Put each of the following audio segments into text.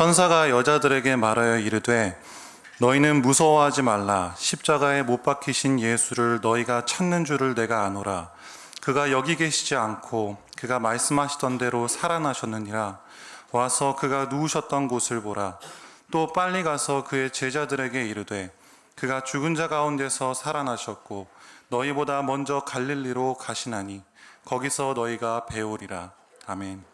천사가 여자들에게 말하여 이르되 너희는 무서워하지 말라. 십자가에 못 박히신 예수를 너희가 찾는 줄을 내가 아노라. 그가 여기 계시지 않고 그가 말씀하시던 대로 살아나셨느니라. 와서 그가 누우셨던 곳을 보라. 또 빨리 가서 그의 제자들에게 이르되 그가 죽은 자 가운데서 살아나셨고 너희보다 먼저 갈릴리로 가시나니 거기서 너희가 배우리라. 아멘.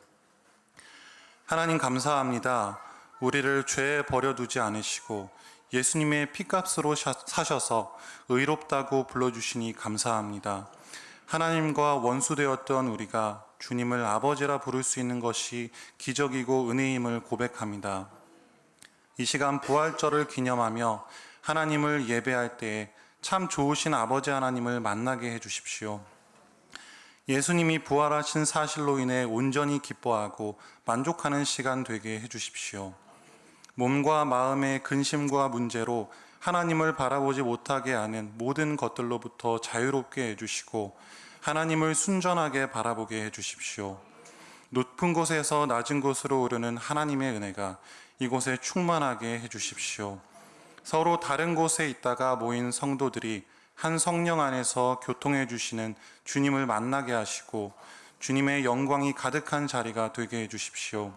하나님 감사합니다. 우리를 죄에 버려두지 않으시고 예수님의 피값으로 사셔서 의롭다고 불러주시니 감사합니다. 하나님과 원수되었던 우리가 주님을 아버지라 부를 수 있는 것이 기적이고 은혜임을 고백합니다. 이 시간 부활절을 기념하며 하나님을 예배할 때에 참 좋으신 아버지 하나님을 만나게 해주십시오. 예수님이 부활하신 사실로 인해 온전히 기뻐하고 만족하는 시간 되게 해주십시오. 몸과 마음의 근심과 문제로 하나님을 바라보지 못하게 하는 모든 것들로부터 자유롭게 해주시고 하나님을 순전하게 바라보게 해주십시오. 높은 곳에서 낮은 곳으로 오르는 하나님의 은혜가 이곳에 충만하게 해주십시오. 서로 다른 곳에 있다가 모인 성도들이 한 성령 안에서 교통해 주시는 주님을 만나게 하시고 주님의 영광이 가득한 자리가 되게 해주십시오.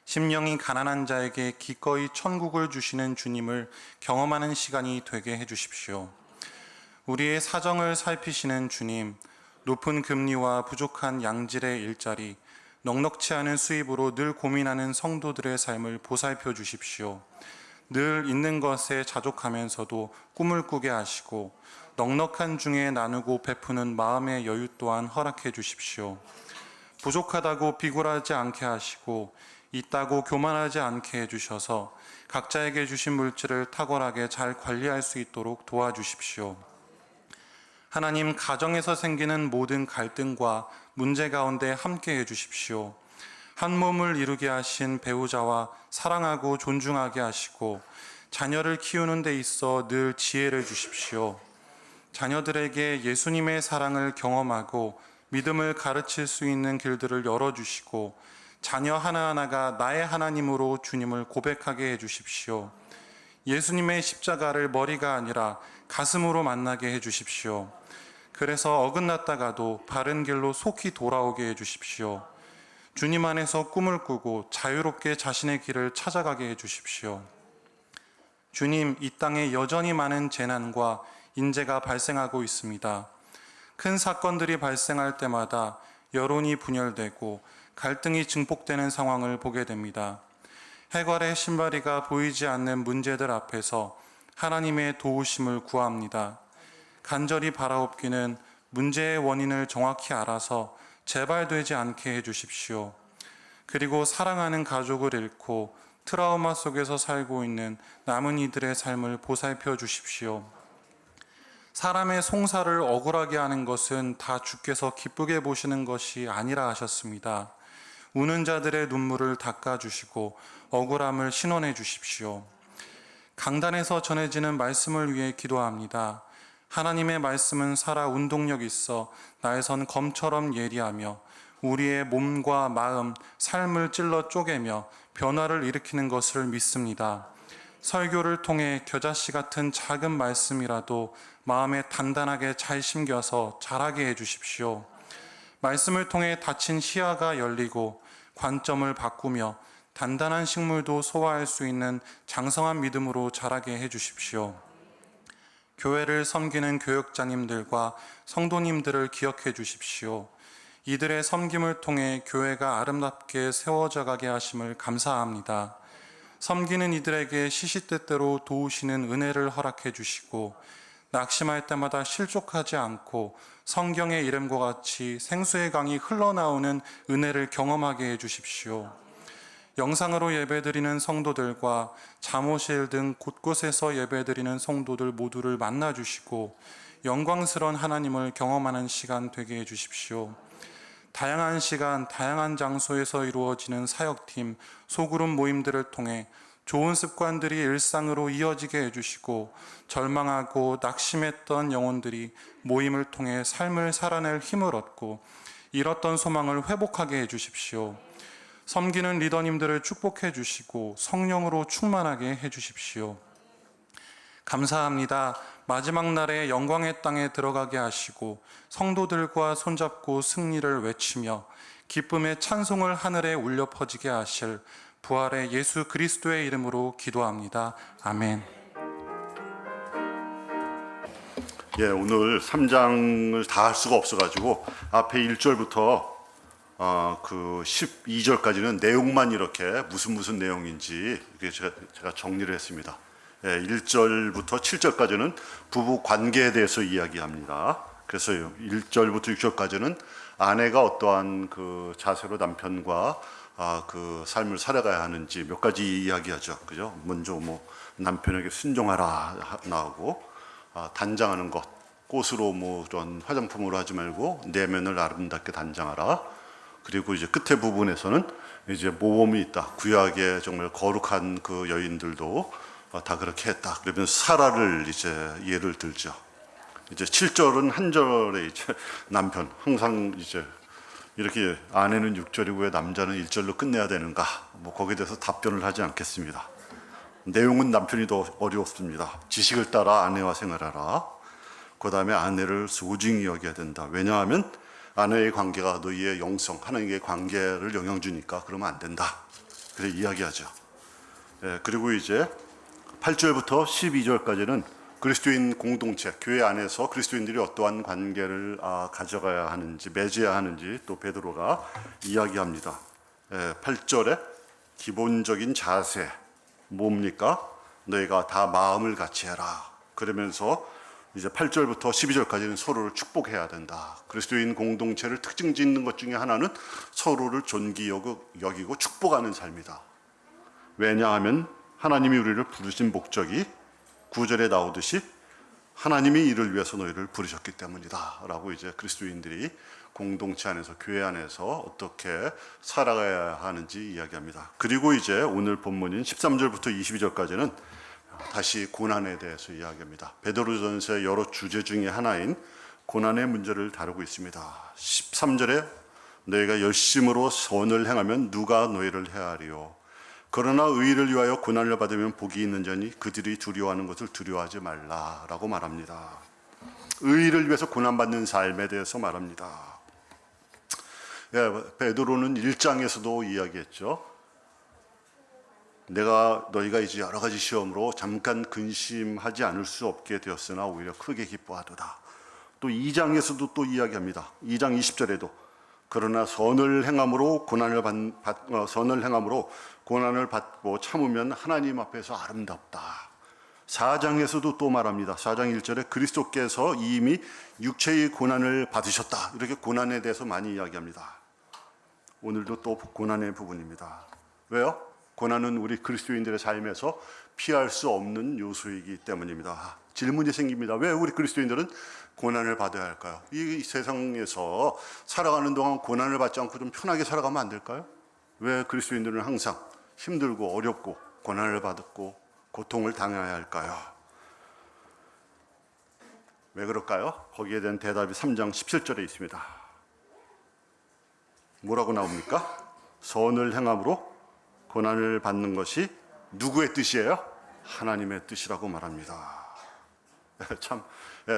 심령이 가난한 자에게 기꺼이 천국을 주시는 주님을 경험하는 시간이 되게 해주십시오. 우리의 사정을 살피시는 주님, 높은 금리와 부족한 양질의 일자리, 넉넉치 않은 수입으로 늘 고민하는 성도들의 삶을 보살펴 주십시오. 늘 있는 것에 자족하면서도 꿈을 꾸게 하시고 넉넉한 중에 나누고 베푸는 마음의 여유 또한 허락해 주십시오. 부족하다고 비굴하지 않게 하시고 있다고 교만하지 않게 해주셔서 각자에게 주신 물질을 탁월하게 잘 관리할 수 있도록 도와주십시오. 하나님, 가정에서 생기는 모든 갈등과 문제 가운데 함께 해주십시오. 한 몸을 이루게 하신 배우자와 사랑하고 존중하게 하시고 자녀를 키우는 데 있어 늘 지혜를 주십시오. 자녀들에게 예수님의 사랑을 경험하고 믿음을 가르칠 수 있는 길들을 열어주시고 자녀 하나하나가 나의 하나님으로 주님을 고백하게 해주십시오. 예수님의 십자가를 머리가 아니라 가슴으로 만나게 해주십시오. 그래서 어긋났다가도 바른 길로 속히 돌아오게 해주십시오. 주님 안에서 꿈을 꾸고 자유롭게 자신의 길을 찾아가게 해주십시오. 주님, 이 땅에 여전히 많은 재난과 인재가 발생하고 있습니다. 큰 사건들이 발생할 때마다 여론이 분열되고 갈등이 증폭되는 상황을 보게 됩니다. 해갈의 신발이가 보이지 않는 문제들 앞에서 하나님의 도우심을 구합니다. 간절히 바라옵기는 문제의 원인을 정확히 알아서 재발되지 않게 해주십시오. 그리고 사랑하는 가족을 잃고 트라우마 속에서 살고 있는 남은 이들의 삶을 보살펴 주십시오. 사람의 송사를 억울하게 하는 것은 다 주께서 기쁘게 보시는 것이 아니라 하셨습니다. 우는 자들의 눈물을 닦아주시고 억울함을 신원해 주십시오. 강단에서 전해지는 말씀을 위해 기도합니다. 하나님의 말씀은 살아 운동력 있어 나에선 검처럼 예리하며 우리의 몸과 마음, 삶을 찔러 쪼개며 변화를 일으키는 것을 믿습니다. 설교를 통해 겨자씨 같은 작은 말씀이라도 마음에 단단하게 잘 심겨서 자라게 해주십시오. 말씀을 통해 닫힌 시야가 열리고 관점을 바꾸며 단단한 식물도 소화할 수 있는 장성한 믿음으로 자라게 해주십시오. 교회를 섬기는 교역자님들과 성도님들을 기억해 주십시오. 이들의 섬김을 통해 교회가 아름답게 세워져 가게 하심을 감사합니다. 섬기는 이들에게 시시때때로 도우시는 은혜를 허락해 주시고 낙심할 때마다 실족하지 않고 성경의 이름과 같이 생수의 강이 흘러나오는 은혜를 경험하게 해주십시오. 영상으로 예배드리는 성도들과 잠옷실 등 곳곳에서 예배드리는 성도들 모두를 만나주시고 영광스러운 하나님을 경험하는 시간 되게 해주십시오. 다양한 시간, 다양한 장소에서 이루어지는 사역팀, 소그룹 모임들을 통해 좋은 습관들이 일상으로 이어지게 해주시고 절망하고 낙심했던 영혼들이 모임을 통해 삶을 살아낼 힘을 얻고 잃었던 소망을 회복하게 해주십시오. 섬기는 리더님들을 축복해 주시고 성령으로 충만하게 해 주십시오. 감사합니다. 마지막 날에 영광의 땅에 들어가게 하시고 성도들과 손잡고 승리를 외치며 기쁨의 찬송을 하늘에 울려 퍼지게 하실 부활의 예수 그리스도의 이름으로 기도합니다. 아멘. 예, 오늘 3장을 다 할 수가 없어가지고 앞에 1절부터 그 12절까지는 내용만 이렇게 무슨 내용인지 이렇게 제가 정리를 했습니다. 예, 1절부터 7절까지는 부부 관계에 대해서 이야기합니다. 그래서 1절부터 6절까지는 아내가 어떠한 그 자세로 남편과 그 삶을 살아가야 하는지 몇 가지 이야기하죠. 그죠? 먼저 뭐 남편에게 순종하라 나오고 단장하는 것, 꽃으로 뭐 그런 화장품으로 하지 말고 내면을 아름답게 단장하라. 그리고 이제 끝에 부분에서는 이제 모범이 있다. 구약의 정말 거룩한 그 여인들도 다 그렇게 했다. 그러면 사라를 이제 예를 들죠. 이제 7절은 한 절에 이제 남편 항상 이제 이렇게 아내는 6절이고 왜 남자는 1절로 끝내야 되는가? 뭐 거기에 대해서 답변을 하지 않겠습니다. 내용은 남편이 더 어렵습니다. 지식을 따라 아내와 생활하라. 그 다음에 아내를 소중히 여겨야 된다. 왜냐하면 아내의 관계가 너희의 영성, 하나님의 관계를 영향 주니까 그러면 안 된다. 그래 이야기하죠. 예, 그리고 이제 8절부터 12절까지는 그리스도인 공동체, 교회 안에서 그리스도인들이 어떠한 관계를 가져가야 하는지, 맺어야 하는지 또 베드로가 이야기합니다. 8절에 기본적인 자세, 뭡니까? 너희가 다 마음을 같이 해라. 그러면서 이제 8절부터 12절까지는 서로를 축복해야 된다. 그리스도인 공동체를 특징 짓는 것 중에 하나는 서로를 존귀 여기고 축복하는 삶이다. 왜냐하면 하나님이 우리를 부르신 목적이 9절에 나오듯이 하나님이 이를 위해서 너희를 부르셨기 때문이다 라고 이제 그리스도인들이 공동체 안에서 교회 안에서 어떻게 살아가야 하는지 이야기합니다. 그리고 이제 오늘 본문인 13절부터 22절까지는 다시 고난에 대해서 이야기합니다. 베드로전서의 여러 주제 중에 하나인 고난의 문제를 다루고 있습니다. 13절에 너희가 열심으로 선을 행하면 누가 너희를 해하리요. 그러나 의를 위하여 고난을 받으면 복이 있는 자니 그들이 두려워하는 것을 두려워하지 말라라고 말합니다. 의를 위해서 고난받는 삶에 대해서 말합니다. 예, 베드로는 1장에서도 이야기했죠. 너희가 이제 여러 가지 시험으로 잠깐 근심하지 않을 수 없게 되었으나 오히려 크게 기뻐하도다. 또 2장에서도 또 이야기합니다. 2장 20절에도 그러나 선을 행함으로 고난을 받고 참으면 하나님 앞에서 아름답다. 4장에서도 또 말합니다. 4장 1절에 그리스도께서 이미 육체의 고난을 받으셨다. 이렇게 고난에 대해서 많이 이야기합니다. 오늘도 또 고난의 부분입니다. 왜요? 고난은 우리 그리스도인들의 삶에서 피할 수 없는 요소이기 때문입니다. 질문이 생깁니다. 왜 우리 그리스도인들은 고난을 받아야 할까요? 이 세상에서 살아가는 동안 고난을 받지 않고 좀 편하게 살아가면 안 될까요? 왜 그리스도인들은 항상 힘들고 어렵고 고난을 받고 고통을 당해야 할까요? 왜 그럴까요? 거기에 대한 대답이 3장 17절에 있습니다. 뭐라고 나옵니까? 선을 행함으로 고난을 받는 것이 누구의 뜻이에요? 하나님의 뜻이라고 말합니다. 참,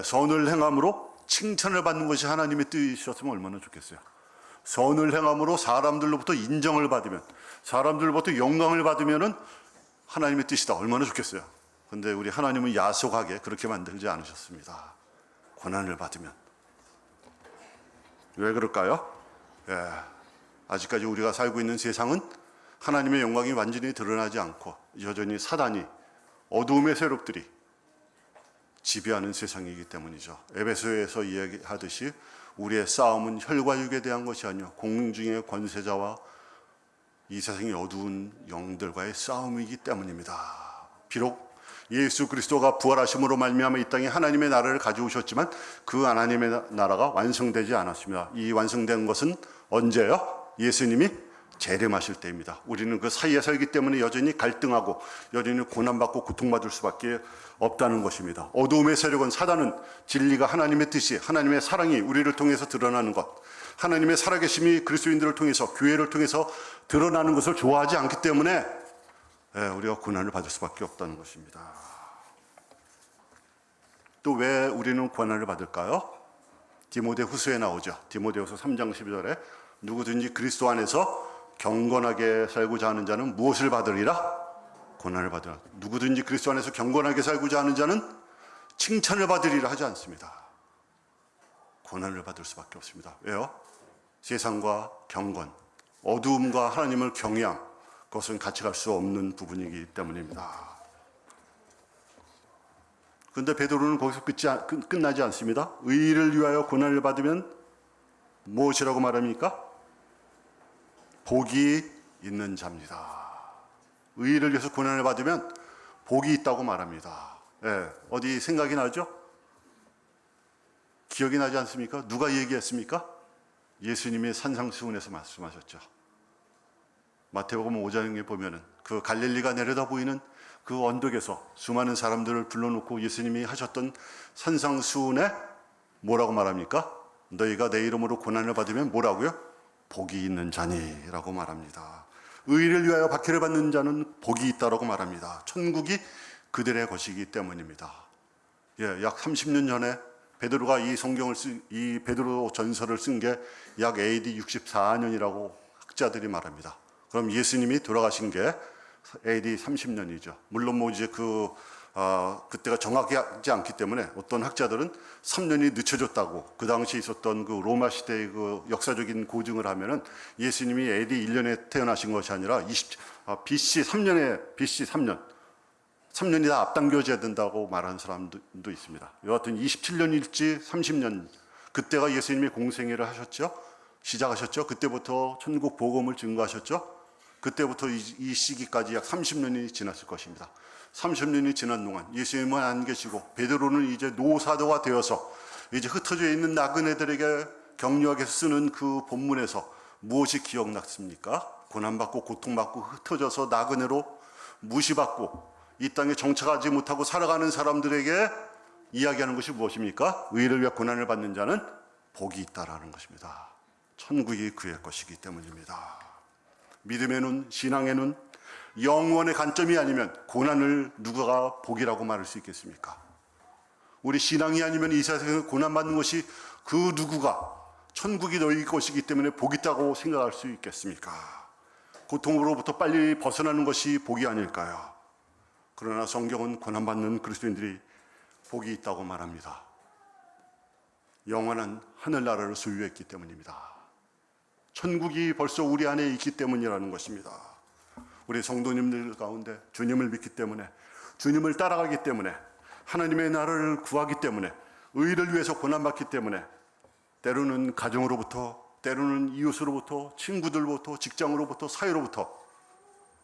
선을 행함으로 칭찬을 받는 것이 하나님의 뜻이었으면 얼마나 좋겠어요. 선을 행함으로 사람들로부터 인정을 받으면, 사람들로부터 영광을 받으면 하나님의 뜻이다. 얼마나 좋겠어요. 근데 우리 하나님은 야속하게 그렇게 만들지 않으셨습니다. 고난을 받으면. 왜 그럴까요? 아직까지 우리가 살고 있는 세상은 하나님의 영광이 완전히 드러나지 않고 여전히 사단이 어두움의 세력들이 지배하는 세상이기 때문이죠. 에베소에서 이야기하듯이 우리의 싸움은 혈과 육에 대한 것이 아니요 공중의 권세자와 이 세상의 어두운 영들과의 싸움이기 때문입니다. 비록 예수 그리스도가 부활하심으로 말미암아 이 땅에 하나님의 나라를 가져오셨지만 그 하나님의 나라가 완성되지 않았습니다. 이 완성된 것은 언제요? 예수님이 재림하실 때입니다. 우리는 그 사이에 살기 때문에 여전히 갈등하고 여전히 고난받고 고통받을 수밖에 없다는 것입니다. 어두움의 세력은, 사단은 진리가 하나님의 뜻이, 하나님의 사랑이 우리를 통해서 드러나는 것, 하나님의 살아계심이 그리스도인들을 통해서, 교회를 통해서 드러나는 것을 좋아하지 않기 때문에 우리가 고난을 받을 수밖에 없다는 것입니다. 또 왜 우리는 고난을 받을까요? 디모데후서에 나오죠. 디모데후서 3장 12절에 누구든지 그리스도 안에서 경건하게 살고자 하는 자는 무엇을 받으리라? 고난을 받으리라. 누구든지 그리스도 안에서 경건하게 살고자 하는 자는 칭찬을 받으리라 하지 않습니다. 고난을 받을 수밖에 없습니다. 왜요? 세상과 경건, 어두움과 하나님을 경외함, 그것은 같이 갈 수 없는 부분이기 때문입니다. 그런데 베드로는 거기서 끝나지 않습니다. 의를 위하여 고난을 받으면 무엇이라고 말합니까? 복이 있는 자입니다. 의를 위해서 고난을 받으면 복이 있다고 말합니다. 어디 생각이 나죠? 기억이 나지 않습니까? 누가 얘기했습니까? 예수님이 산상수훈에서 말씀하셨죠. 마태복음 5장에 보면은 그 갈릴리가 내려다 보이는 그 언덕에서 수많은 사람들을 불러놓고 예수님이 하셨던 산상수훈에 뭐라고 말합니까? 너희가 내 이름으로 고난을 받으면 뭐라고요? 복이 있는 자니라고 말합니다. 의를 위하여 박해를 받는 자는 복이 있다라고 말합니다. 천국이 그들의 것이기 때문입니다. 약 30년 전에 베드로가 이 베드로 전서를 쓴 게 약 AD 64년이라고 학자들이 말합니다. 그럼 예수님이 돌아가신 게 AD 30년이죠. 물론 뭐 이제 그때가 정확하지 않기 때문에 어떤 학자들은 3년이 늦춰졌다고, 그 당시 있었던 그 로마 시대의 그 역사적인 고증을 하면은 예수님이 AD 1년에 태어나신 것이 아니라 BC 3년이 다 앞당겨져야 된다고 말하는 사람도 있습니다. 여하튼 27년일지 30년, 그때가 예수님이 공생애를 하셨죠. 시작하셨죠. 그때부터 천국 복음을 증거하셨죠. 그때부터 이 시기까지 약 30년이 지났을 것입니다. 30년이 지난 동안 예수님은 안 계시고 베드로는 이제 노사도가 되어서 이제 흩어져 있는 나그네들에게 격려하게 쓰는 그 본문에서 무엇이 기억났습니까? 고난받고 고통받고 흩어져서 나그네로 무시받고 이 땅에 정착하지 못하고 살아가는 사람들에게 이야기하는 것이 무엇입니까? 의를 위해 고난을 받는 자는 복이 있다라는 것입니다. 천국이 그의 것이기 때문입니다. 믿음의 눈, 신앙의 눈, 영원의 관점이 아니면 고난을 누가 복이라고 말할 수 있겠습니까? 우리 신앙이 아니면 이 세상에 고난받는 것이 그 누구가 천국이 너희 것이기 때문에 복 있다고 생각할 수 있겠습니까? 고통으로부터 빨리 벗어나는 것이 복이 아닐까요? 그러나 성경은 고난받는 그리스도인들이 복이 있다고 말합니다. 영원한 하늘나라를 소유했기 때문입니다. 천국이 벌써 우리 안에 있기 때문이라는 것입니다. 우리 성도님들 가운데 주님을 믿기 때문에, 주님을 따라가기 때문에, 하나님의 나라를 구하기 때문에, 의를 위해서 고난받기 때문에 때로는 가정으로부터, 때로는 이웃으로부터, 친구들로부터, 직장으로부터, 사회로부터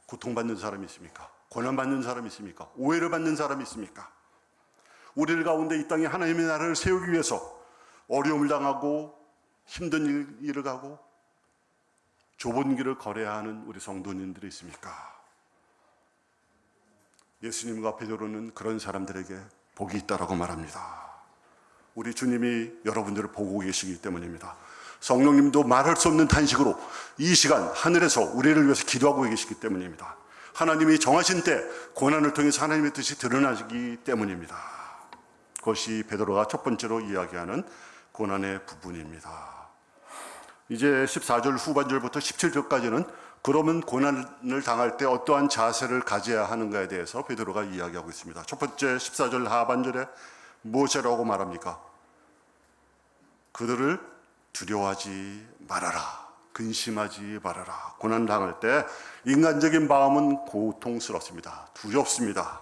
고통받는 사람이 있습니까? 고난받는 사람이 있습니까? 오해를 받는 사람이 있습니까? 우리를 가운데 이 땅에 하나님의 나라를 세우기 위해서 어려움을 당하고 힘든 일을 가고 좁은 길을 걸어야 하는 우리 성도님들이 있습니까? 예수님과 베드로는 그런 사람들에게 복이 있다라고 말합니다. 우리 주님이 여러분들을 보고 계시기 때문입니다. 성령님도 말할 수 없는 탄식으로 이 시간 하늘에서 우리를 위해서 기도하고 계시기 때문입니다. 하나님이 정하신 때 고난을 통해서 하나님의 뜻이 드러나기 때문입니다. 그것이 베드로가 첫 번째로 이야기하는 고난의 부분입니다. 이제 14절 후반절부터 17절까지는 그러면 고난을 당할 때 어떠한 자세를 가져야 하는가에 대해서 베드로가 이야기하고 있습니다. 첫 번째 14절 하반절에 무엇이라고 말합니까? 그들을 두려워하지 말아라. 근심하지 말아라. 고난 당할 때 인간적인 마음은 고통스럽습니다. 두렵습니다.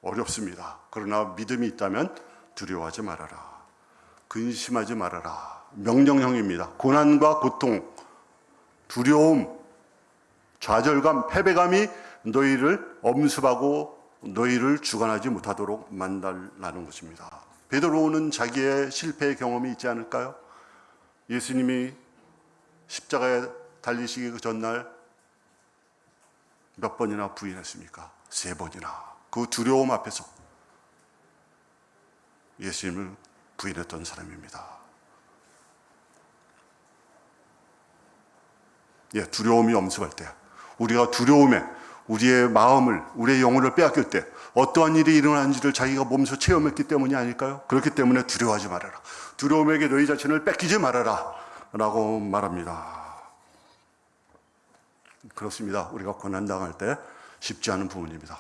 어렵습니다. 그러나 믿음이 있다면 두려워하지 말아라. 근심하지 말아라. 명령형입니다. 고난과 고통, 두려움, 좌절감, 패배감이 너희를 엄습하고 너희를 주관하지 못하도록 만달라는 것입니다. 베드로는 자기의 실패의 경험이 있지 않을까요? 예수님이 십자가에 달리시기 그 전날 몇 번이나 부인했습니까? 3번이나. 그 두려움 앞에서 예수님을 부인했던 사람입니다. 예, 두려움이 엄습할 때, 우리가 두려움에 우리의 마음을, 우리의 영혼을 빼앗길 때 어떠한 일이 일어나는지를 자기가 몸소 체험했기 때문이 아닐까요? 그렇기 때문에 두려워하지 말아라. 두려움에게 너희 자신을 뺏기지 말아라 라고 말합니다. 그렇습니다. 우리가 고난당할 때 쉽지 않은 부분입니다.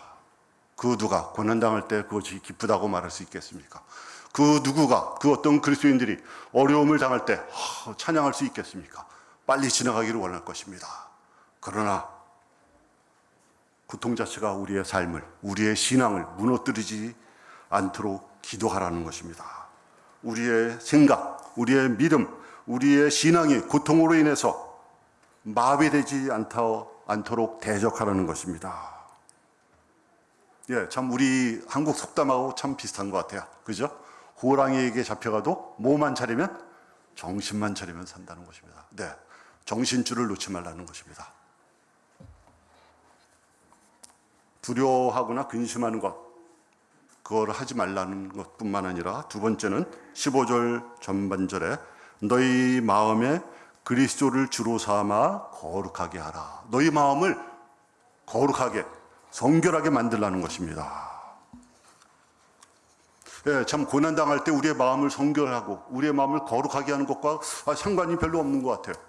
그 누가 고난당할 때 그것이 기쁘다고 말할 수 있겠습니까? 그 누구가, 그 어떤 그리스도인들이 어려움을 당할 때 찬양할 수 있겠습니까? 빨리 지나가기를 원할 것입니다. 그러나 고통 자체가 우리의 삶을, 우리의 신앙을 무너뜨리지 않도록 기도하라는 것입니다. 우리의 생각, 우리의 믿음, 우리의 신앙이 고통으로 인해서 마비되지 않도록 대적하라는 것입니다. 예, 참 우리 한국 속담하고 참 비슷한 것 같아요. 그죠? 호랑이에게 잡혀가도 뭐만 차리면? 정신만 차리면 산다는 것입니다. 네, 정신줄을 놓지 말라는 것입니다. 두려워하거나 근심하는 것, 그걸 하지 말라는 것뿐만 아니라 두 번째는 15절 전반절에 너희 마음에 그리스도를 주로 삼아 거룩하게 하라. 너희 마음을 거룩하게, 성결하게 만들라는 것입니다. 예, 참 고난당할 때 우리의 마음을 성결하고 우리의 마음을 거룩하게 하는 것과 상관이 별로 없는 것 같아요.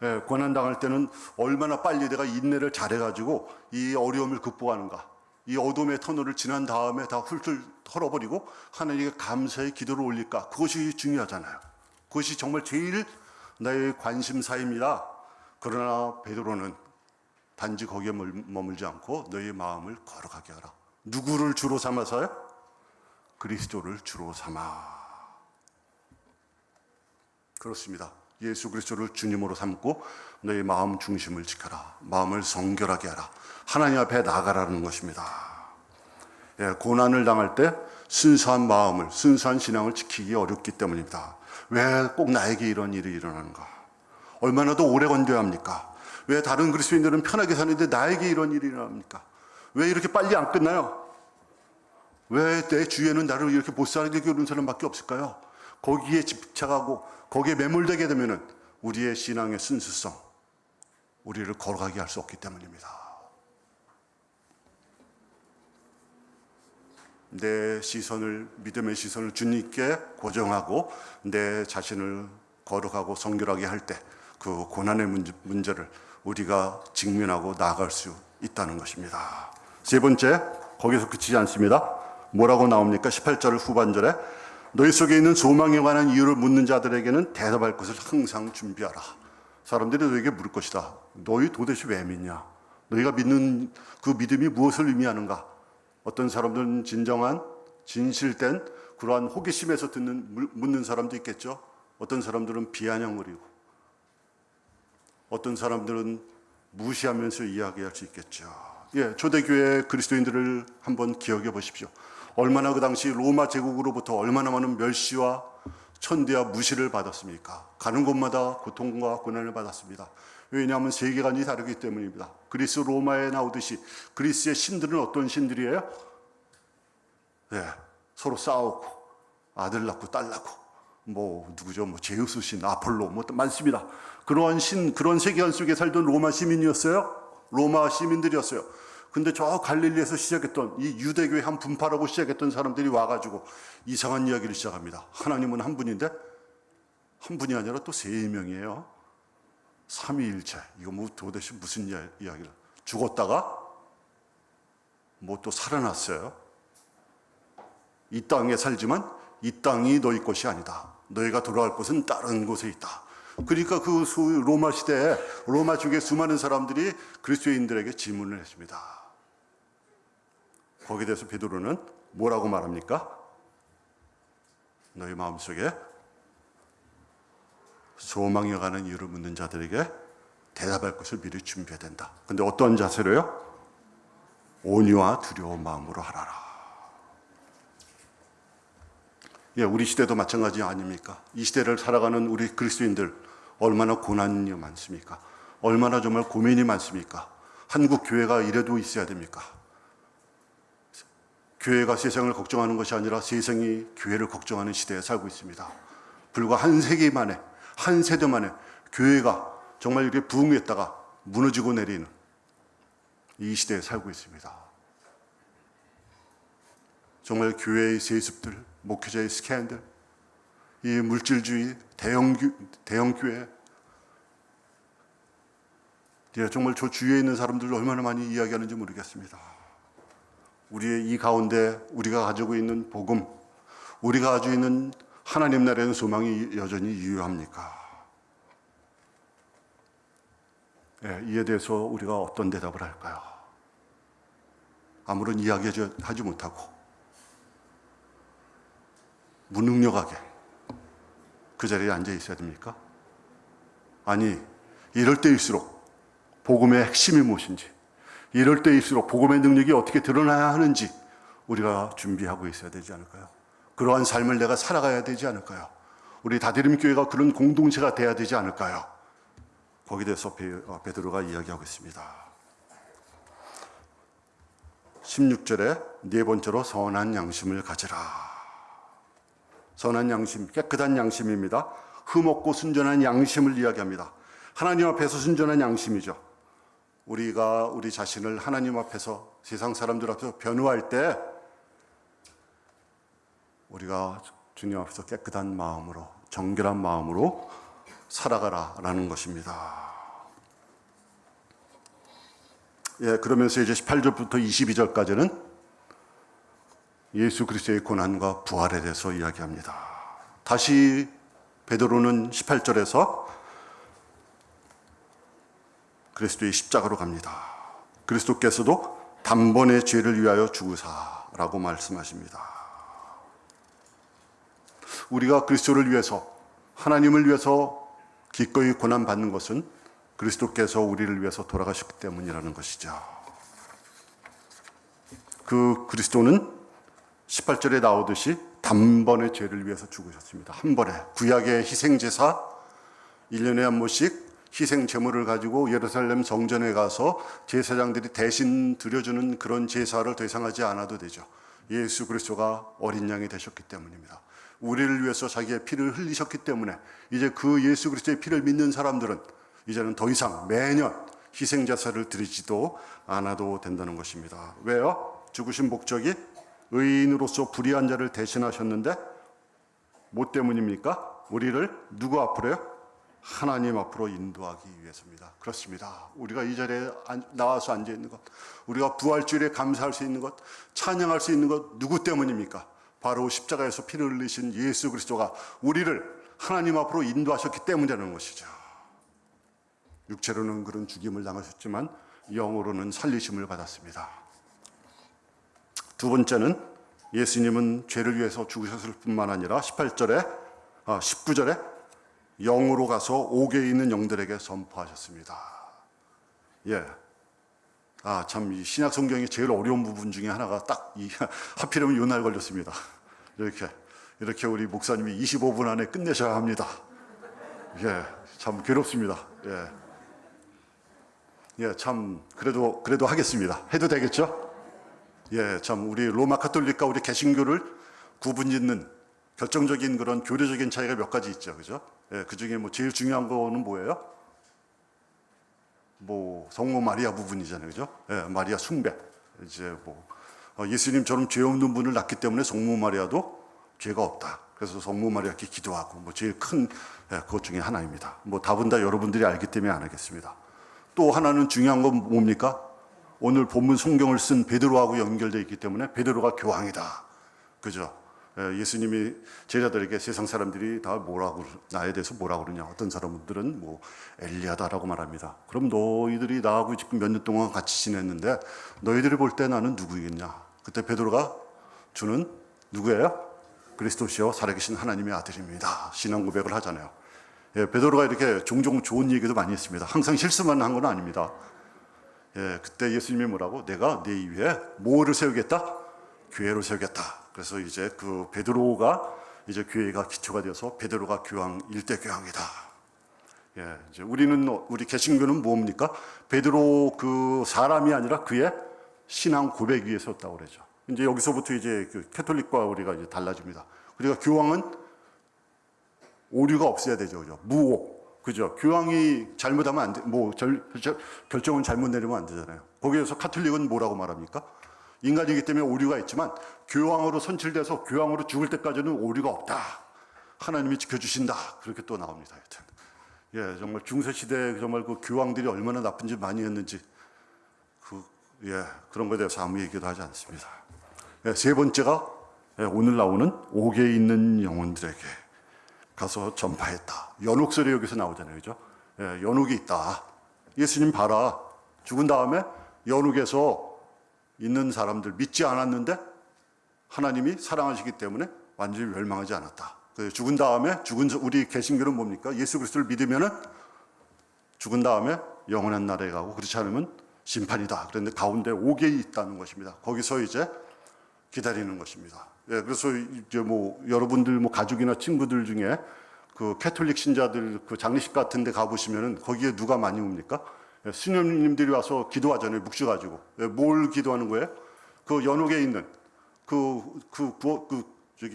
예, 고난당할 때는 얼마나 빨리 내가 인내를 잘해가지고 이 어려움을 극복하는가, 이 어둠의 터널을 지난 다음에 다 훌훌 털어버리고 하나님께 감사의 기도를 올릴까, 그것이 중요하잖아요. 그것이 정말 제일 나의 관심사입니다. 그러나 베드로는 단지 거기에 머물지 않고 너희 마음을 거룩하게 하라. 누구를 주로 삼아서요? 그리스도를 주로 삼아. 그렇습니다. 예수 그리스도를 주님으로 삼고 너희 마음 중심을 지켜라. 마음을 성결하게 하라. 하나님 앞에 나가라는 것입니다. 예, 고난을 당할 때 순수한 마음을, 순수한 신앙을 지키기 어렵기 때문입니다. 왜 꼭 나에게 이런 일이 일어나는가? 얼마나 더 오래 건져야 합니까? 왜 다른 그리스도인들은 편하게 사는데 나에게 이런 일이 일어납니까? 왜 이렇게 빨리 안 끝나요? 왜 내 주위에는 나를 이렇게 못 살게 하는 사람밖에 없을까요? 거기에 집착하고 거기에 매몰되게 되면은 우리의 신앙의 순수성, 우리를 걸어가게 할 수 없기 때문입니다. 내 시선을, 믿음의 시선을 주님께 고정하고 내 자신을 거룩하고 성결하게 할 때 그 고난의 문제를 우리가 직면하고 나아갈 수 있다는 것입니다. 세 번째, 거기서 그치지 않습니다. 뭐라고 나옵니까? 18절 후반절에 너희 속에 있는 소망에 관한 이유를 묻는 자들에게는 대답할 것을 항상 준비하라. 사람들이 너에게 물을 것이다. 너희 도대체 왜 믿냐? 너희가 믿는 그 믿음이 무엇을 의미하는가? 어떤 사람들은 진정한, 진실된 그러한 호기심에서 묻는 사람도 있겠죠. 어떤 사람들은 비아냥거리고, 어떤 사람들은 무시하면서 이야기할 수 있겠죠. 예, 초대교회 그리스도인들을 한번 기억해 보십시오. 얼마나 그 당시 로마 제국으로부터 얼마나 많은 멸시와 천대와 무시를 받았습니까? 가는 곳마다 고통과 고난을 받았습니다. 왜냐하면 세계관이 다르기 때문입니다. 그리스 로마에 나오듯이 그리스의 신들은 어떤 신들이에요? 네, 서로 싸우고 아들 낳고 딸 낳고 누구죠? 제우스 신, 아폴로 많습니다. 그러한 신, 그런 세계관 속에 살던 로마 시민이었어요. 로마 시민들이었어요. 근데 저 갈릴리에서 시작했던 이 유대교의 한 분파라고 시작했던 사람들이 와가지고 이상한 이야기를 시작합니다. 하나님은 한 분인데 한 분이 아니라 또 3명이에요. 삼위일체. 이거 도대체 무슨 이야기를? 죽었다가 또 살아났어요. 이 땅에 살지만 이 땅이 너희 것이 아니다. 너희가 돌아갈 곳은 다른 곳에 있다. 그러니까 그 로마 시대에 로마 쪽의 수많은 사람들이 그리스도인들에게 질문을 했습니다. 거기에 대해서 베드로는 뭐라고 말합니까? 너희 마음속에 소망에 관한 이유를 묻는 자들에게 대답할 것을 미리 준비해야 된다. 근데 어떤 자세로요? 온유와 두려운 마음으로 하라라. 예, 우리 시대도 마찬가지 아닙니까? 이 시대를 살아가는 우리 그리스도인들 얼마나 고난이 많습니까? 얼마나 정말 고민이 많습니까? 한국 교회가 이래도 있어야 됩니까? 교회가 세상을 걱정하는 것이 아니라 세상이 교회를 걱정하는 시대에 살고 있습니다. 불과 한 세기 만에, 한 세대 만에 교회가 정말 이렇게 부흥했다가 무너지고 내리는 이 시대에 살고 있습니다. 정말 교회의 세습들, 목회자의 스캔들, 이 물질주의, 대형 교회, 정말 저 주위에 있는 사람들 얼마나 많이 이야기하는지 모르겠습니다. 우리의 이 가운데 우리가 가지고 있는 복음, 우리가 가지고 있는 하나님 나라의 소망이 여전히 유효합니까? 이에 대해서 우리가 어떤 대답을 할까요? 아무런 이야기하지 못하고 무능력하게 그 자리에 앉아 있어야 됩니까? 아니, 이럴 때일수록 복음의 핵심이 무엇인지, 이럴 때일수록 복음의 능력이 어떻게 드러나야 하는지 우리가 준비하고 있어야 되지 않을까요? 그러한 삶을 내가 살아가야 되지 않을까요? 우리 다드림 교회가 그런 공동체가 돼야 되지 않을까요? 거기에 대해서 베드로가 이야기하고 있습니다. 16절에 네 번째로 선한 양심을 가지라. 선한 양심, 깨끗한 양심입니다. 흠없고 순전한 양심을 이야기합니다. 하나님 앞에서 순전한 양심이죠. 우리가 우리 자신을 하나님 앞에서, 세상 사람들 앞에서 변호할 때 우리가 주님 앞에서 깨끗한 마음으로, 정결한 마음으로 살아가라라는 것입니다. 그러면서 이제 18절부터 22절까지는 예수 그리스도의 고난과 부활에 대해서 이야기합니다. 다시 베드로는 18절에서 그리스도의 십자가로 갑니다. 그리스도께서도 단번에 죄를 위하여 죽으사라고 말씀하십니다. 우리가 그리스도를 위해서, 하나님을 위해서 기꺼이 고난받는 것은 그리스도께서 우리를 위해서 돌아가셨기 때문이라는 것이죠. 그 그리스도는 18절에 나오듯이 단번에 죄를 위해서 죽으셨습니다. 한 번에. 구약의 희생제사 1년에 한 번씩 희생 제물을 가지고 예루살렘 성전에 가서 제사장들이 대신 드려주는 그런 제사를 더 이상 하지 않아도 되죠. 예수 그리스도가 어린 양이 되셨기 때문입니다. 우리를 위해서 자기의 피를 흘리셨기 때문에 이제 그 예수 그리스도의 피를 믿는 사람들은 이제는 더 이상 매년 희생 제사를 드리지도 않아도 된다는 것입니다. 왜요? 죽으신 목적이 의인으로서 불의한 자를 대신하셨는데 뭐 때문입니까? 우리를 누구 앞으로요? 하나님 앞으로 인도하기 위해서입니다. 그렇습니다. 우리가 이 자리에 나와서 앉아 있는 것, 우리가 부활주일에 감사할 수 있는 것, 찬양할 수 있는 것 누구 때문입니까? 바로 십자가에서 피를 흘리신 예수 그리스도가 우리를 하나님 앞으로 인도하셨기 때문이라는 것이죠. 육체로는 그런 죽임을 당하셨지만 영으로는 살리심을 받았습니다. 두 번째는 예수님은 죄를 위해서 죽으셨을 뿐만 아니라 19절에 영으로 가서 옥에 있는 영들에게 선포하셨습니다. 참 이 신약 성경이 제일 어려운 부분 중에 하나가 딱 하필이면 요 날 걸렸습니다. 이렇게 우리 목사님이 25분 안에 끝내셔야 합니다. 참 괴롭습니다. 참 그래도 하겠습니다. 해도 되겠죠? 참 우리 로마 카톨릭과 우리 개신교를 구분짓는 결정적인 그런 교리적인 차이가 몇 가지 있죠, 그죠? 그 중에 제일 중요한 거는 뭐예요? 성모 마리아 부분이잖아요, 그죠? 마리아 숭배. 이제 예수님처럼 죄 없는 분을 낳기 때문에 성모 마리아도 죄가 없다. 그래서 성모 마리아께 기도하고 제일 큰 그것 중에 하나입니다. 답은 다 여러분들이 알기 때문에 안 하겠습니다. 또 하나는 중요한 건 뭡니까? 오늘 본문 성경을 쓴 베드로하고 연결되어 있기 때문에 베드로가 교황이다. 그죠? 예수님이 제자들에게 세상 사람들이 다 나에 대해서 뭐라고 그러냐. 어떤 사람들은 엘리야다라고 말합니다. 그럼 너희들이 나하고 지금 몇 년 동안 같이 지냈는데 너희들이 볼 때 나는 누구이겠냐. 그때 베드로가 주는 누구예요? 그리스도시요 살아계신 하나님의 아들입니다. 신앙 고백을 하잖아요. 베드로가 이렇게 종종 좋은 얘기도 많이 했습니다. 항상 실수만 한 건 아닙니다. 그때 예수님이 뭐라고? 내가 네 위에 뭐를 세우겠다? 교회를 세우겠다. 그래서 이제 그 베드로가 이제 교회가 기초가 되어서 베드로가 교황, 일대 교황이다. 예, 이제 우리 개신교는 뭡니까? 베드로 그 사람이 아니라 그의 신앙 고백 위에 섰다고 그러죠. 이제 여기서부터 이제 그 캐톨릭과 우리가 이제 달라집니다. 우리가 교황은 오류가 없어야 되죠, 그죠? 무오, 그죠? 교황이 잘못하면 안 돼, 결정은 잘못 내리면 안 되잖아요. 거기에서 카톨릭은 뭐라고 말합니까? 인간이기 때문에 오류가 있지만 교황으로 선출돼서 교황으로 죽을 때까지는 오류가 없다. 하나님이 지켜주신다. 그렇게 또 나옵니다. 하여튼. 예, 정말 중세 시대에 정말 그 교황들이 얼마나 나쁜 짓 많이 했는지 그런 것에 대해서 아무 얘기도 하지 않습니다. 예, 세 번째가 오늘 나오는 옥에 있는 영혼들에게 가서 전파했다. 연옥설이 여기서 나오잖아요, 그죠? 예, 연옥이 있다. 예수님 봐라. 죽은 다음에 연옥에서 있는 사람들 믿지 않았는데 하나님이 사랑하시기 때문에 완전히 멸망하지 않았다. 죽은 다음에 우리 개신교는 뭡니까? 예수 그리스도를 믿으면은 죽은 다음에 영원한 나라에 가고 그렇지 않으면 심판이다. 그런데 가운데 옥에 있다는 것입니다. 거기서 이제 기다리는 것입니다. 예, 그래서 이제 여러분들 가족이나 친구들 중에 그 캐톨릭 신자들 그 장례식 같은 데 가보시면은 거기에 누가 많이 옵니까? 예, 수녀님들이 와서 기도하잖아요. 묵셔가지고. 예, 뭘 기도하는 거예요? 그 연옥에 있는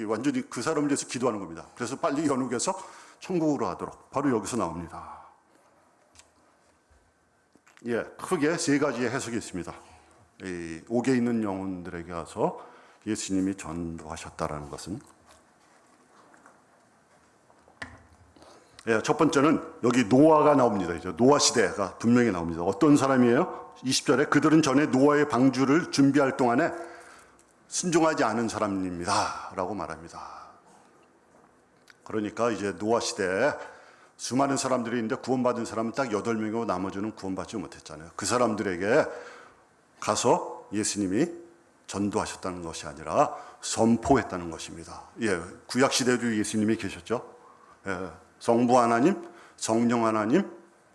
완전히 그 사람을 위해서 기도하는 겁니다. 그래서 빨리 연옥에서 천국으로 하도록. 바로 여기서 나옵니다. 예, 크게 세 가지의 해석이 있습니다. 이 옥에 있는 영혼들에게 가서 예수님이 전도하셨다라는 것은, 예, 첫 번째는 여기 노아가 나옵니다. 이제 노아 시대가 분명히 나옵니다. 어떤 사람이에요? 20절에 그들은 전에 노아의 방주를 준비할 동안에 순종하지 않은 사람입니다. 라고 말합니다. 그러니까 이제 노아 시대에 수많은 사람들이 있는데 구원받은 사람은 딱 8명이고 나머지는 구원받지 못했잖아요. 그 사람들에게 가서 예수님이 전도하셨다는 것이 아니라 선포했다는 것입니다. 예, 구약 시대도 예수님이 계셨죠. 예, 성부 하나님, 성령 하나님,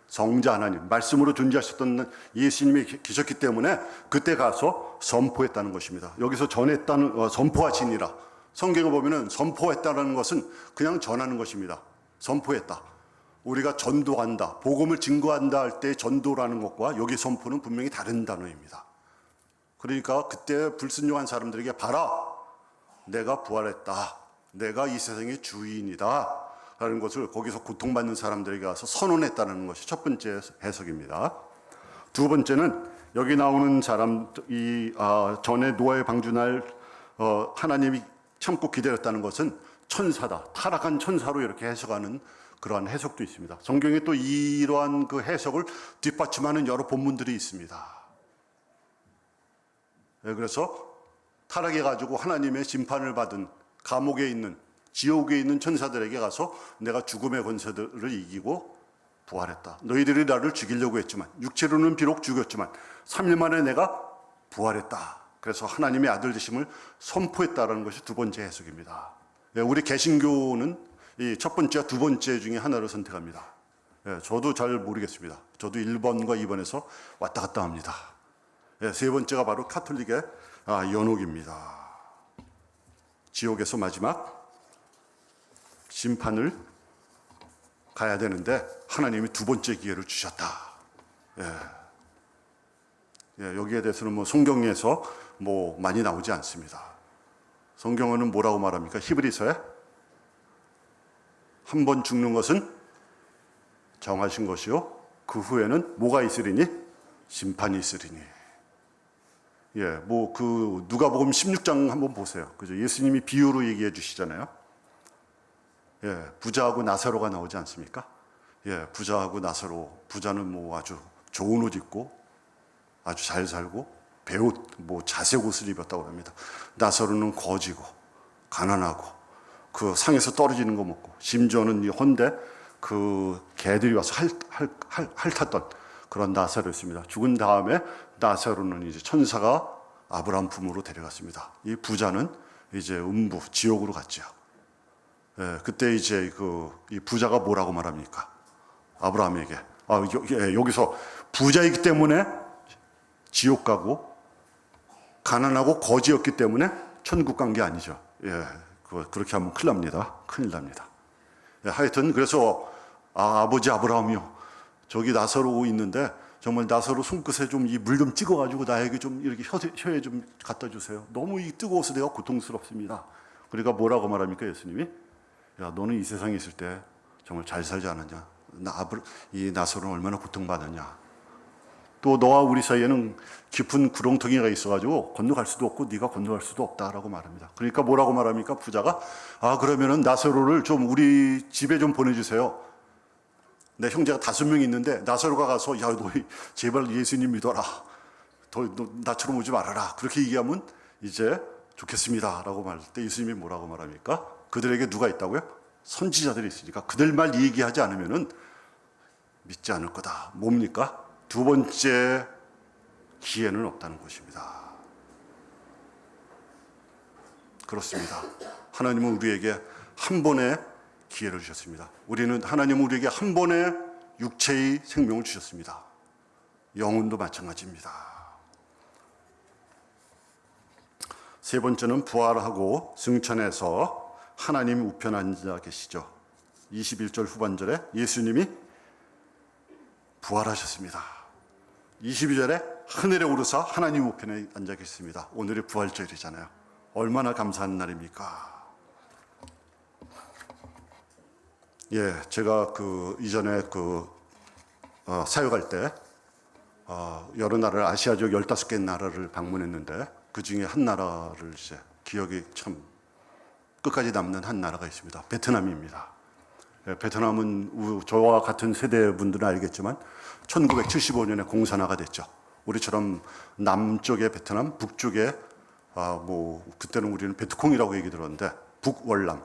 성자 하나님, 말씀으로 존재하셨던 예수님이 계셨기 때문에 그때 가서 선포했다는 것입니다. 여기서 전했다는 선포하시니라. 성경을 보면은 선포했다는 것은 그냥 전하는 것입니다. 선포했다. 우리가 전도한다, 복음을 증거한다 할 때 전도라는 것과 여기 선포는 분명히 다른 단어입니다. 그러니까 그때 불순종한 사람들에게 봐라, 내가 부활했다, 내가 이 세상의 주인이다 라는 것을 거기서 고통받는 사람들에게 가서 선언했다는 것이 첫 번째 해석입니다. 두 번째는 여기 나오는 사람이 전에 노아의 방주날 하나님이 참고 기다렸다는 것은 천사다, 타락한 천사로 이렇게 해석하는 그러한 해석도 있습니다. 성경에 또 이러한 그 해석을 뒷받침하는 여러 본문들이 있습니다. 그래서 타락해가지고 하나님의 심판을 받은 감옥에 있는, 지옥에 있는 천사들에게 가서 내가 죽음의 권세들을 이기고 부활했다. 너희들이 나를 죽이려고 했지만, 육체로는 비록 죽였지만 3일 만에 내가 부활했다. 그래서 하나님의 아들 되심을 선포했다라는 것이 두 번째 해석입니다. 우리 개신교는 이 첫 번째와 두 번째 중에 하나를 선택합니다. 저도 잘 모르겠습니다. 저도 1번과 2번에서 왔다 갔다 합니다. 세 번째가 바로 카톨릭의 연옥입니다. 지옥에서 마지막 심판을 가야 되는데 하나님이 두 번째 기회를 주셨다. 여기에 대해서는 성경에서 많이 나오지 않습니다. 성경은 뭐라고 말합니까? 히브리서에 한 번 죽는 것은 정하신 것이요, 그 후에는 뭐가 있으리니? 심판이 있으리니. 누가복음 16장 한번 보세요. 그죠? 예수님이 비유로 얘기해 주시잖아요. 부자하고 나사로가 나오지 않습니까? 부자하고 나사로, 부자는 아주 좋은 옷 입고 아주 잘 살고 배옷, 자색 옷을 입었다고 합니다. 나사로는 거지고 가난하고 그 상에서 떨어지는 거 먹고, 심지어는 이 헌데 그 개들이 와서 핥았던 그런 나사로였습니다. 죽은 다음에 나사로는 이제 천사가 아브라함 품으로 데려갔습니다. 이 부자는 이제 음부 지옥으로 갔죠. 그때 이제 이 부자가 뭐라고 말합니까? 아브라함에게 여기서 부자이기 때문에 지옥 가고 가난하고 거지였기 때문에 천국 간 게 아니죠. 그렇게 하면 큰일 납니다. 하여튼 그래서 아버지 아브라함이요, 저기 나사로 있는데 정말 나사로 손끝에 좀 이 물 좀 찍어가지고 나에게 좀 이렇게 혀에 좀 갖다 주세요. 너무 이 뜨거워서 내가 고통스럽습니다. 그러니까 뭐라고 말합니까 예수님이? 야, 너는 이 세상에 있을 때 정말 잘 살지 않았냐? 이 나사로는 얼마나 고통받았냐? 또 너와 우리 사이에는 깊은 구렁텅이가 있어가지고 건너갈 수도 없고 네가 건너갈 수도 없다라고 말합니다. 그러니까 뭐라고 말합니까? 부자가 그러면은 나사로를 좀 우리 집에 좀 보내주세요. 내 형제가 5명 있는데 나사로가 가서 야, 너 제발 예수님 믿어라. 너 나처럼 오지 말아라. 그렇게 얘기하면 이제 좋겠습니다라고 말할 때 예수님이 뭐라고 말합니까? 그들에게 누가 있다고요? 선지자들이 있으니까 그들 말 얘기하지 않으면은 믿지 않을 거다. 뭡니까? 두 번째 기회는 없다는 것입니다. 그렇습니다. 하나님은 우리에게 한 번의 기회를 주셨습니다. 하나님은 우리에게 한 번의 육체의 생명을 주셨습니다. 영혼도 마찬가지입니다. 세 번째는 부활하고 승천해서 하나님 우편에 앉아 계시죠. 21절 후반절에 예수님이 부활하셨습니다. 22절에 하늘에 오르사 하나님 우편에 앉아 계십니다. 오늘이 부활절이잖아요. 얼마나 감사한 날입니까? 예, 제가 이전에 사역할 때 여러 나라를, 아시아적 15개 나라를 방문했는데 그 중에 한 나라를 이제 기억이 참 끝까지 남는 한 나라가 있습니다. 베트남입니다. 예, 베트남은 저와 같은 세대 분들은 알겠지만 1975년에 공산화가 됐죠. 우리처럼 남쪽의 베트남, 북쪽에 그때는 우리는 베트콩이라고 얘기 들었는데 북월남.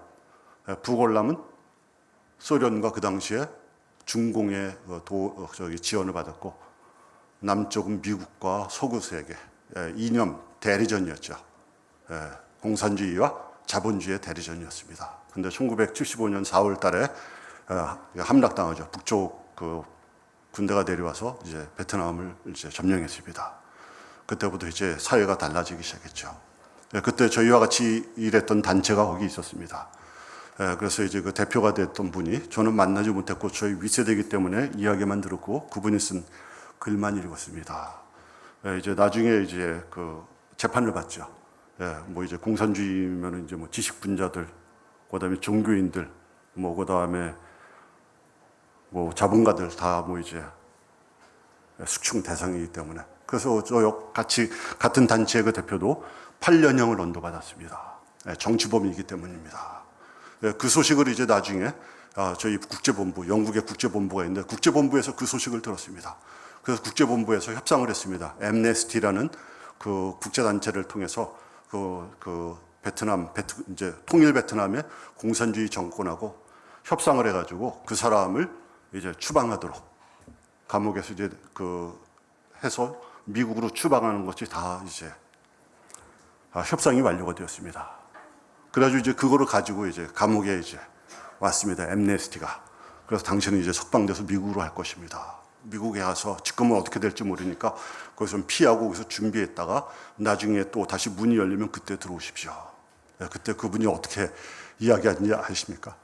북월남은 소련과 그 당시에 중공의 지원을 받았고 남쪽은 미국과 소구 세계 이념 대리전이었죠. 공산주의와 자본주의의 대리전이었습니다. 근데 1975년 4월 달에 함락당하죠. 북쪽 군대가 내려와서 이제 베트남을 이제 점령했습니다. 그때부터 이제 사회가 달라지기 시작했죠. 그때 저희와 같이 일했던 단체가 거기 있었습니다. 그래서 이제 그 대표가 됐던 분이, 저는 만나지 못했고 저희 윗세대이기 때문에 이야기만 들었고 그분이 쓴 글만 읽었습니다. 이제 나중에 이제 재판을 받죠. 이제 공산주의면은 이제 지식분자들, 그다음에 종교인들, 그다음에 자본가들 다 이제 숙청 대상이기 때문에. 그래서 같은 단체의 그 대표도 8년형을 언도받았습니다. 정치범이기 때문입니다. 그 소식을 이제 나중에 저희 국제본부, 영국의 국제본부가 있는데 국제본부에서 그 소식을 들었습니다. 그래서 국제본부에서 협상을 했습니다. 엠네스티라는 그 국제단체를 통해서 이제 통일 베트남의 공산주의 정권하고 협상을 해가지고 그 사람을 이제 추방하도록, 감옥에서 이제 해서 미국으로 추방하는 것이 다 이제 협상이 완료가 되었습니다. 그래가지고 이제 그거를 가지고 이제 감옥에 이제 왔습니다. 엠네스티가. 그래서 당신은 이제 석방돼서 미국으로 할 것입니다. 미국에 가서 지금은 어떻게 될지 모르니까 거기서 피하고 거기서 준비했다가 나중에 또 다시 문이 열리면 그때 들어오십시오. 그때 그분이 어떻게 이야기하는지 아십니까?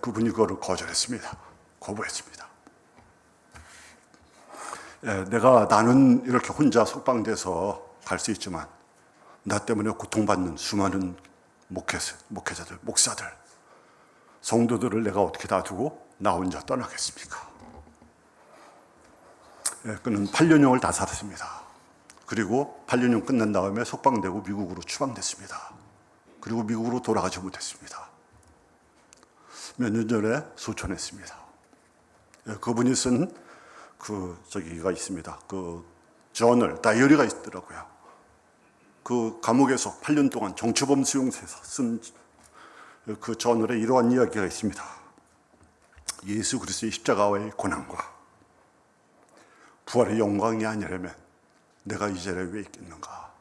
그분이 그거를 거절했습니다. 거부했습니다. 나는 이렇게 혼자 석방돼서 갈 수 있지만 나 때문에 고통받는 수많은 목회자들, 목사들, 성도들을 내가 어떻게 놔두고 나 혼자 떠나겠습니까? 그는 8년형을 다 살았습니다. 그리고 8년형 끝난 다음에 석방되고 미국으로 추방됐습니다. 그리고 미국으로 돌아가지 못했습니다. 몇 년 전에 소천했습니다. 그분이 쓴 저기가 있습니다. 저널, 다이어리가 있더라고요. 그 감옥에서 8년 동안 정치범 수용소에서 쓴 그 저널에 이러한 이야기가 있습니다. 예수 그리스도의 십자가와의 고난과 부활의 영광이 아니라면 내가 이 자리에 왜 있겠는가?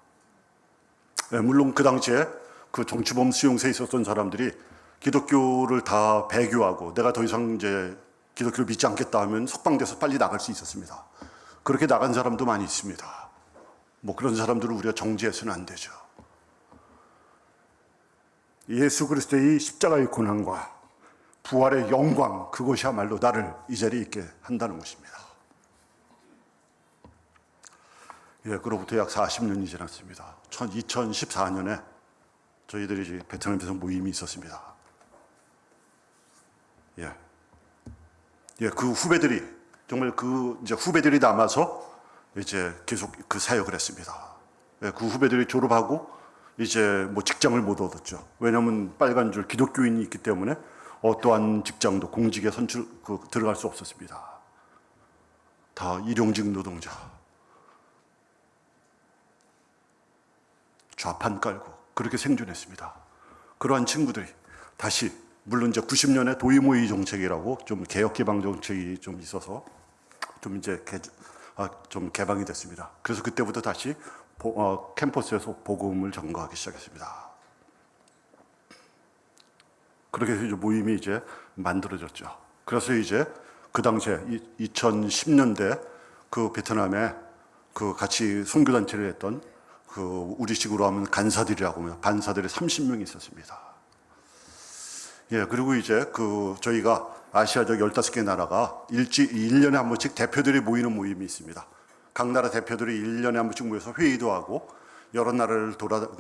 물론 그 당시에 그 정치범 수용소에 있었던 사람들이 기독교를 다 배교하고 내가 더 이상 이제 기독교를 믿지 않겠다 하면 석방돼서 빨리 나갈 수 있었습니다. 그렇게 나간 사람도 많이 있습니다. 그런 사람들을 우리가 정죄해서는 안 되죠. 예수 그리스도의 십자가의 고난과 부활의 영광, 그것이야말로 나를 이 자리에 있게 한다는 것입니다. 예, 그로부터 약 40년이 지났습니다. 2014년에 저희들이 이제 베트남에서 모임이 있었습니다. 예, 그 후배들이 정말 이제 후배들이 남아서 이제 계속 그 사역을 했습니다. 예, 그 후배들이 졸업하고 이제 뭐 직장을 못 얻었죠. 왜냐하면 빨간 줄 기독교인이 있기 때문에 어떠한 직장도 공직에 들어갈 수 없었습니다. 다 일용직 노동자. 좌판 깔고 그렇게 생존했습니다. 그러한 친구들이 다시 물론 이제 90년에 도이모이 정책이라고 좀 개혁 개방 정책이 좀 있어서 좀 이제 좀 개방이 됐습니다. 그래서 그때부터 다시 캠퍼스에서 복음을 전거하기 시작했습니다. 그렇게 해서 이제 모임이 이제 만들어졌죠. 그래서 이제 그 당시에 2010년대 그 베트남에 그 같이 선교단체를 했던 그 우리식으로 하면 간사들이라고 하면 반사들이 30명이 있었습니다. 예, 그리고 이제 그 저희가 아시아적 15개 나라가 1년에 한 번씩 대표들이 모이는 모임이 있습니다. 각 나라 대표들이 1년에 한 번씩 모여서 회의도 하고 여러 나라를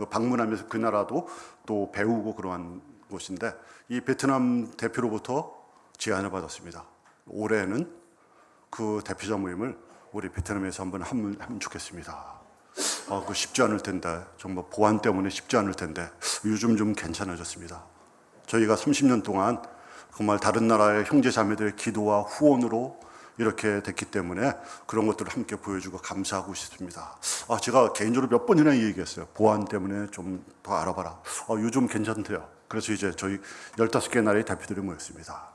방문하면서 그 나라도 또 배우고 그러한 곳인데 이 베트남 대표로부터 제안을 받았습니다. 올해는 그 대표자 모임을 우리 베트남에서 한번 하면 좋겠습니다. 그 쉽지 않을 텐데 정말 보안 때문에 쉽지 않을 텐데 요즘 좀 괜찮아졌습니다. 저희가 30년 동안 정말 다른 나라의 형제 자매들의 기도와 후원으로 이렇게 됐기 때문에 그런 것들을 함께 보여주고 감사하고 싶습니다. 제가 개인적으로 몇 번이나 얘기했어요. 보안 때문에 좀 더 알아봐라. 요즘 괜찮대요. 그래서 이제 저희 15개 나라의 대표들이 모였습니다.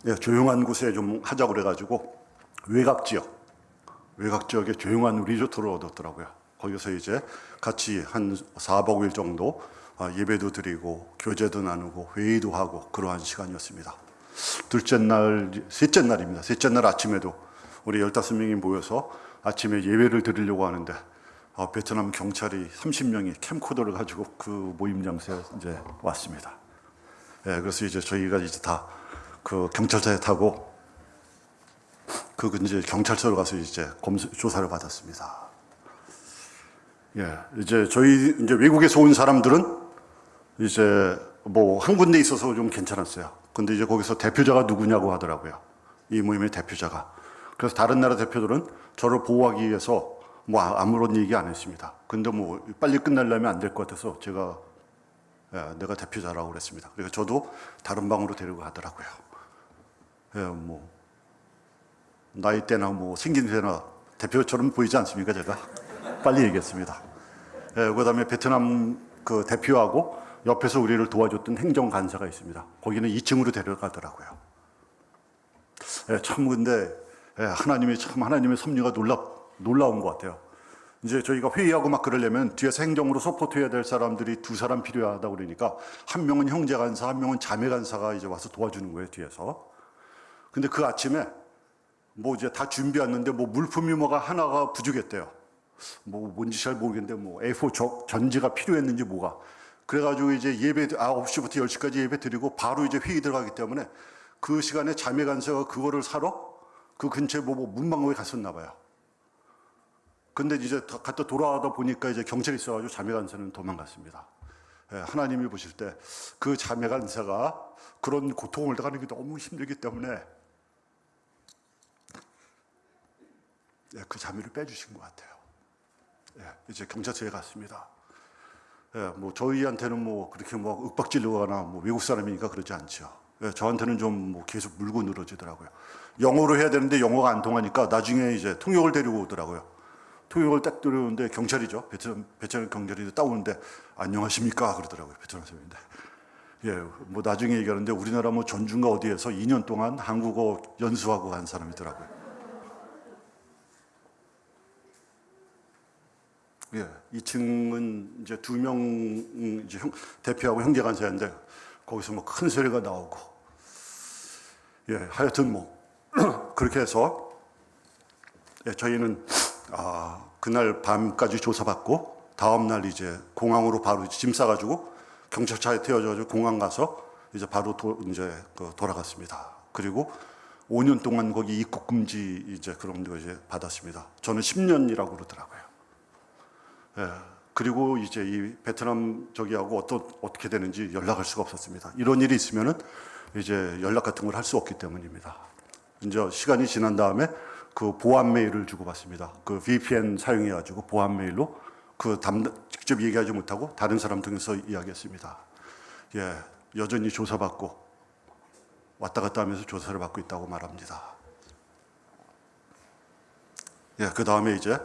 예, 조용한 곳에 좀 하자고 그래가지고 외곽 지역에 조용한 리조트를 얻었더라고요. 거기서 이제 같이 한 4박 5일 정도 예배도 드리고 교제도 나누고 회의도 하고 그러한 시간이었습니다. 셋째 날입니다. 셋째 날 아침에도 우리 15명이 모여서 아침에 예배를 드리려고 하는데 베트남 경찰이 30명이 캠코더를 가지고 그 모임 장소에 이제 왔습니다. 예, 그래서 이제 저희가 이제 다 그 경찰차에 타고 이제 경찰서로 가서 이제 조사를 받았습니다. 예, 이제 저희 이제 외국에서 온 사람들은 이제 뭐 한 군데 있어서 좀 괜찮았어요. 근데 이제 거기서 대표자가 누구냐고 하더라고요. 이 모임의 대표자가. 그래서 다른 나라 대표들은 저를 보호하기 위해서 뭐 아무런 얘기 안 했습니다. 근데 뭐 빨리 끝나려면 안 될 것 같아서 제가 내가 대표자라고 그랬습니다. 그러니까 저도 다른 방으로 데리고 가더라고요. 예, 뭐 나이 때나 뭐 생긴 데나 대표처럼 보이지 않습니까? 제가 빨리 얘기했습니다. 예, 그다음에 베트남 그 대표하고 옆에서 우리를 도와줬던 행정 간사가 있습니다. 거기는 2층으로 데려가더라고요. 예, 참 근데 하나님의 섭리가 놀라운 것 같아요. 이제 저희가 회의하고 막 그러려면 뒤에서 행정으로 서포트해야 될 사람들이 2사람 필요하다고 그러니까 한 명은 형제 간사, 한 명은 자매 간사가 이제 와서 도와주는 거예요, 뒤에서. 근데 그 아침에 뭐 이제 다 준비했는데 뭐 물품이 뭐가 하나가 부족했대요. 뭐 뭔지 잘 모르겠는데 뭐 A4 전지가 필요했는지 뭐가. 그래가지고 이제 예배 9시부터 10시까지 예배 드리고 바로 이제 회의 들어가기 때문에 그 시간에 자매 간사가 그거를 사러 그 근처에 뭐 문방구에 갔었나 봐요. 근데 이제 갔다 돌아가다 보니까 이제 경찰이 있어가지고 자매 간사는 도망갔습니다. 예, 하나님이 보실 때 그 자매 간사가 그런 고통을 당하는 게 너무 힘들기 때문에 그 자매를 빼주신 것 같아요. 예, 이제 경찰서에 갔습니다. 예, 뭐 저희한테는 뭐 그렇게 뭐 윽박질르거나 뭐 외국 사람이니까 그러지 않죠. 예, 저한테는 좀 뭐 계속 물고 늘어지더라고요. 영어로 해야 되는데 영어가 안 통하니까 나중에 이제 통역을 데리고 오더라고요. 통역을 딱 데려오는데 경찰이죠. 베트남 경찰이 딱 오는데 안녕하십니까 그러더라고요. 베트남 사람인데. 예, 뭐 나중에 얘기하는데 우리나라 뭐 전주인가 어디에서 2년 동안 한국어 연수하고 간 사람이더라고요. 예, 2층은 이제 2명 이제 대표하고 형제 간사인데 거기서 뭐 큰 소리가 나오고, 예, 하여튼 뭐 그렇게 해서 저희는 그날 밤까지 조사받고 다음 날 이제 공항으로 바로 짐 싸가지고 경찰차에 태워져가지고 공항 가서 이제 바로 돌아갔습니다. 그리고 5년 동안 거기 입국 금지 이제 그런 거 이제 받았습니다. 저는 10년이라고 그러더라고요. 예. 그리고 이제 이 베트남 저기하고 어떻게 되는지 연락할 수가 없었습니다. 이런 일이 있으면은 이제 연락 같은 걸 할 수 없기 때문입니다. 이제 시간이 지난 다음에 그 보안 메일을 주고받습니다. 그 VPN 사용해가지고 보안 메일로 직접 얘기하지 못하고 다른 사람 통해서 이야기했습니다. 예, 여전히 조사받고 왔다 갔다 하면서 조사를 받고 있다고 말합니다. 예, 그 다음에 이제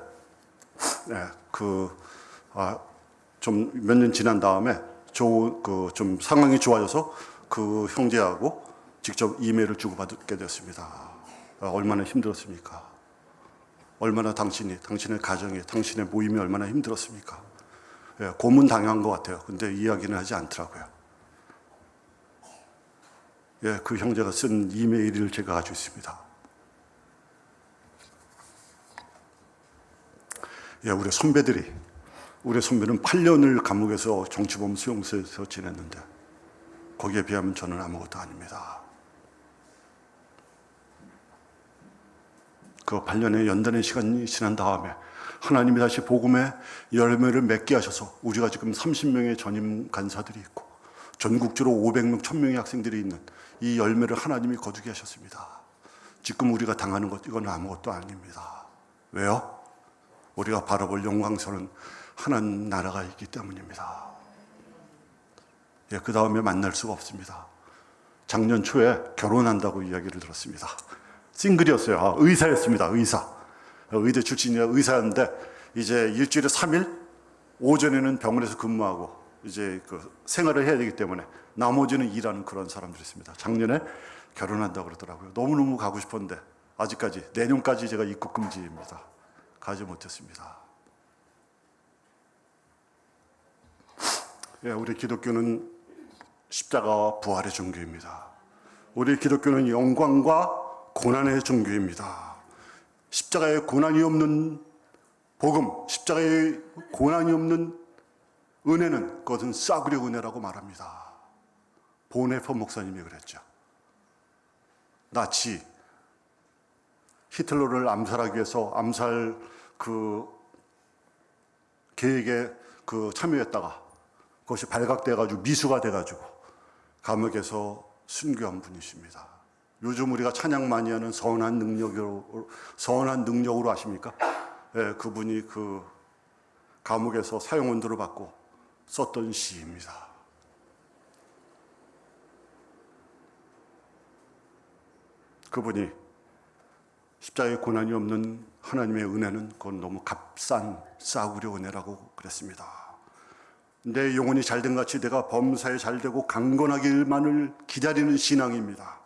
좀 몇 년 지난 다음에 좀 상황이 좋아져서 그 형제하고 직접 이메일을 주고받게 되었습니다. 얼마나 힘들었습니까? 얼마나 당신의 가정이, 당신의 모임이 얼마나 힘들었습니까? 예, 고문 당한 것 같아요. 근데 이야기는 하지 않더라고요. 예, 그 형제가 쓴 이메일을 제가 가지고 있습니다. 예, 우리 선배는 8년을 감옥에서 정치범 수용소에서 지냈는데 거기에 비하면 저는 아무것도 아닙니다. 그 8년의 연단의 시간이 지난 다음에 하나님이 다시 복음의 열매를 맺게 하셔서 우리가 지금 30명의 전임 간사들이 있고 전국적으로 500명, 1000명의 학생들이 있는 이 열매를 하나님이 거두게 하셨습니다. 지금 우리가 당하는 것 이건 아무것도 아닙니다. 왜요? 우리가 바라볼 영광스러운 하나님 나라가 있기 때문입니다. 예, 그 다음에 만날 수가 없습니다. 작년 초에 결혼한다고 이야기를 들었습니다. 싱글이었어요. 의사였습니다. 의대 출신이라 의사였는데 이제 일주일에 3일 오전에는 병원에서 근무하고 이제 그 생활을 해야 되기 때문에 나머지는 일하는 그런 사람들이었습니다. 작년에 결혼한다고 그러더라고요. 너무너무 가고 싶었는데 아직까지 내년까지 제가 입국 금지입니다. 가지 못했습니다. 예, 우리 기독교는 십자가와 부활의 종교입니다. 우리 기독교는 영광과 고난의 종교입니다. 십자가에 고난이 없는 복음, 십자가에 고난이 없는 은혜는 그것은 싸구려 은혜라고 말합니다. 보네퍼 목사님이 그랬죠. 나치 히틀러를 암살하기 위해서 암살 그 계획에 참여했다가 그것이 발각돼가지고 미수가 돼가지고 감옥에서 순교한 분이십니다. 요즘 우리가 찬양 많이 하는 선한 능력으로 아십니까? 예, 그분이 그 감옥에서 사형원도를 받고 썼던 시입니다. 그분이 십자가에 고난이 없는 하나님의 은혜는 그건 너무 값싼 싸구려 은혜라고 그랬습니다. 내 영혼이 잘된 같이 내가 범사에 잘되고 강건하기만을 기다리는 신앙입니다.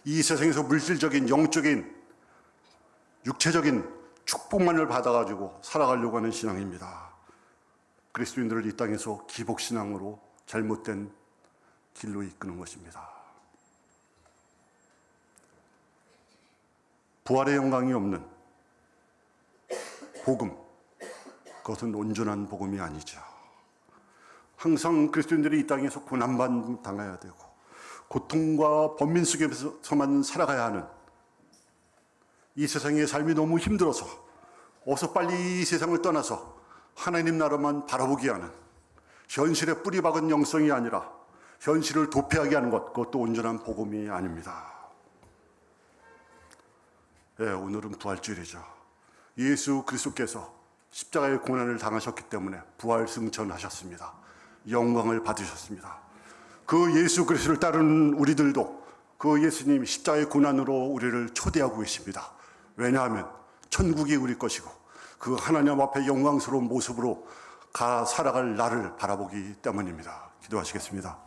이 세상에서 물질적인 영적인 육체적인 축복만을 받아가지고 살아가려고 하는 신앙입니다. 그리스도인들을 이 땅에서 기복신앙으로 잘못된 길로 이끄는 것입니다. 부활의 영광이 없는 복음, 그것은 온전한 복음이 아니죠. 항상 그리스도인들이 이 땅에서 고난만 당해야 되고 고통과 번민 속에서만 살아가야 하는 이 세상의 삶이 너무 힘들어서 어서 빨리 이 세상을 떠나서 하나님 나라만 바라보게 하는 현실에 뿌리 박은 영성이 아니라 현실을 도피하게 하는 것, 그것도 온전한 복음이 아닙니다. 예, 오늘은 부활주일이죠. 예수 그리스도께서 십자가의 고난을 당하셨기 때문에 부활 승천하셨습니다. 영광을 받으셨습니다. 그 예수 그리스도를 따르는 우리들도 그 예수님이 십자가의 고난으로 우리를 초대하고 계십니다. 왜냐하면 천국이 우리 것이고 그 하나님 앞에 영광스러운 모습으로 살아갈 나를 바라보기 때문입니다. 기도하시겠습니다.